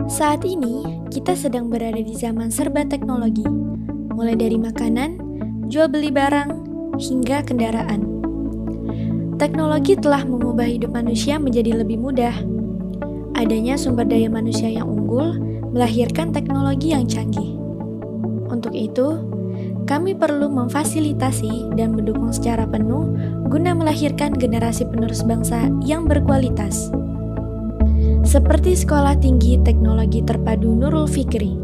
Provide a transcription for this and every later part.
Saat ini, kita sedang berada di zaman serba teknologi, mulai dari makanan, jual beli barang, hingga kendaraan. Teknologi telah mengubah hidup manusia menjadi lebih mudah. Adanya sumber daya manusia yang unggul melahirkan teknologi yang canggih. Untuk itu, kami perlu memfasilitasi dan mendukung secara penuh guna melahirkan generasi penerus bangsa yang berkualitas. Seperti Sekolah Tinggi Teknologi Terpadu Nurul Fikri.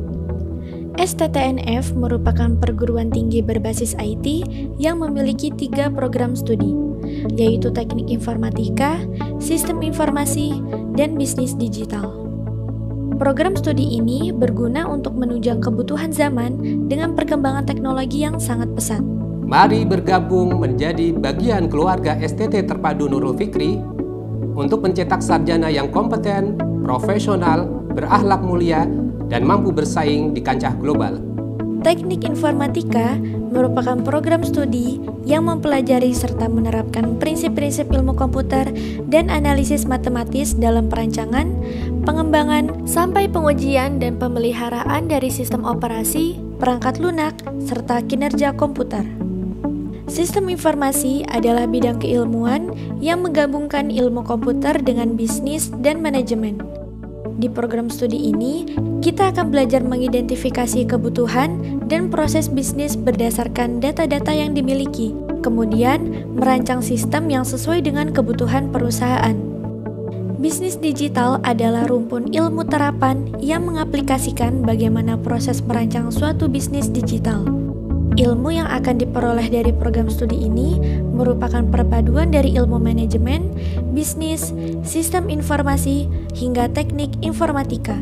STTNF merupakan perguruan tinggi berbasis IT yang memiliki 3 program studi, yaitu Teknik Informatika, Sistem Informasi, dan Bisnis Digital. Program studi ini berguna untuk menunjang kebutuhan zaman dengan perkembangan teknologi yang sangat pesat. Mari bergabung menjadi bagian keluarga STT Terpadu Nurul Fikri untuk mencetak sarjana yang kompeten, profesional, berakhlak mulia, dan mampu bersaing di kancah global. Teknik Informatika merupakan program studi yang mempelajari serta menerapkan prinsip-prinsip ilmu komputer dan analisis matematis dalam perancangan, pengembangan, sampai pengujian dan pemeliharaan dari sistem operasi, perangkat lunak, serta kinerja komputer. Sistem informasi adalah bidang keilmuan yang menggabungkan ilmu komputer dengan bisnis dan manajemen. Di program studi ini, kita akan belajar mengidentifikasi kebutuhan dan proses bisnis berdasarkan data-data yang dimiliki, kemudian merancang sistem yang sesuai dengan kebutuhan perusahaan. Bisnis digital adalah rumpun ilmu terapan yang mengaplikasikan bagaimana proses merancang suatu bisnis digital. Ilmu yang akan diperoleh dari program studi ini merupakan perpaduan dari ilmu manajemen, bisnis, sistem informasi, hingga teknik informatika.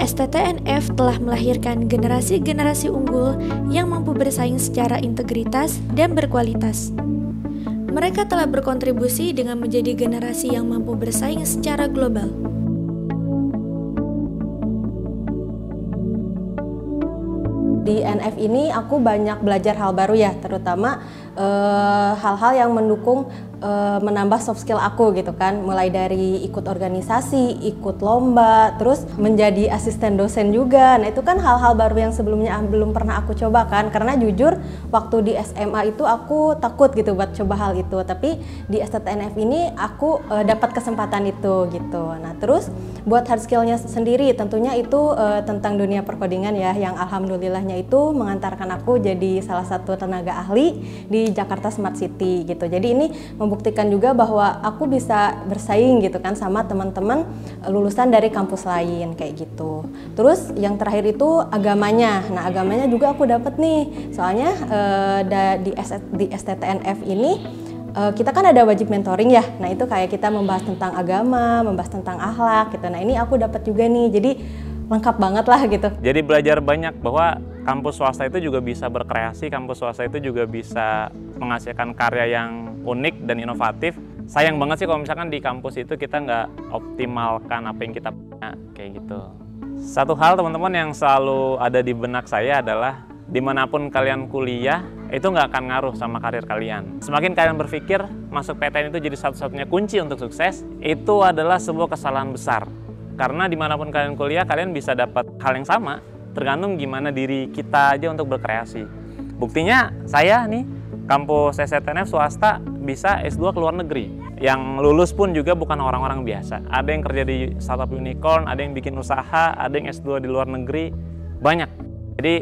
STTNF telah melahirkan generasi-generasi unggul yang mampu bersaing secara integritas dan berkualitas. Mereka telah berkontribusi dengan menjadi generasi yang mampu bersaing secara global. Di NF ini aku banyak belajar hal baru ya, terutama hal-hal yang mendukung menambah soft skill aku gitu kan, mulai dari ikut organisasi, ikut lomba, terus menjadi asisten dosen juga. Nah itu kan hal-hal baru yang sebelumnya belum pernah aku coba kan, karena jujur waktu di SMA itu aku takut gitu buat coba hal itu, tapi di STTNF ini aku dapat kesempatan itu gitu. Nah terus buat hard skillnya sendiri tentunya itu tentang dunia perkodingan ya, yang alhamdulillahnya itu mengantarkan aku jadi salah satu tenaga ahli di Jakarta Smart City gitu. Jadi ini membuktikan juga bahwa aku bisa bersaing gitu kan sama teman-teman lulusan dari kampus lain kayak gitu. Terus yang terakhir itu agamanya. Nah agamanya juga aku dapat nih, soalnya di STTNF ini kita kan ada wajib mentoring ya. Nah itu kayak kita membahas tentang agama, membahas tentang akhlak gitu. Nah ini aku dapat juga nih, jadi lengkap banget lah gitu. Jadi belajar banyak bahwa kampus swasta itu juga bisa berkreasi, kampus swasta itu juga bisa menghasilkan karya yang unik dan inovatif. Sayang banget sih kalau misalkan di kampus itu kita nggak optimalkan apa yang kita punya, kayak gitu. Satu hal teman-teman yang selalu ada di benak saya adalah dimanapun kalian kuliah, itu nggak akan ngaruh sama karir kalian. Semakin kalian berpikir masuk PTN itu jadi satu-satunya kunci untuk sukses, itu adalah sebuah kesalahan besar. Karena dimanapun kalian kuliah, kalian bisa dapat hal yang sama, tergantung gimana diri kita aja untuk berkreasi. Buktinya saya nih, kampus STTNF swasta bisa S2 ke luar negeri. Yang lulus pun juga bukan orang-orang biasa. Ada yang kerja di startup unicorn, ada yang bikin usaha, ada yang S2 di luar negeri, banyak. Jadi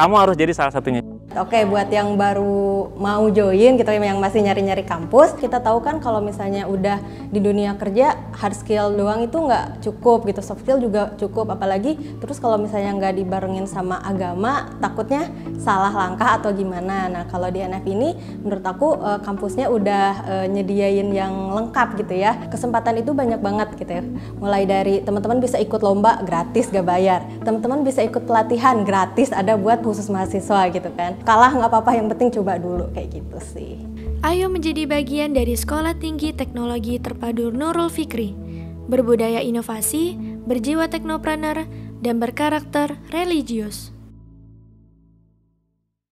kamu harus jadi salah satunya. Oke, buat yang baru mau join gitu, yang masih nyari-nyari kampus, kita tahu kan kalau misalnya udah di dunia kerja, hard skill doang itu nggak cukup gitu, soft skill juga cukup, apalagi terus kalau misalnya nggak dibarengin sama agama, takutnya salah langkah atau gimana. Nah kalau di NF ini, menurut aku kampusnya udah nyediain yang lengkap gitu ya. Kesempatan itu banyak banget gitu ya, mulai dari teman-teman bisa ikut lomba gratis gak bayar, teman-teman bisa ikut pelatihan gratis, ada buat khusus mahasiswa gitu kan. Kalah nggak apa-apa, yang penting coba dulu kayak gitu sih. Ayo menjadi bagian dari Sekolah Tinggi Teknologi Terpadu Nurul Fikri. Berbudaya inovasi, berjiwa teknopreneur, dan berkarakter religius.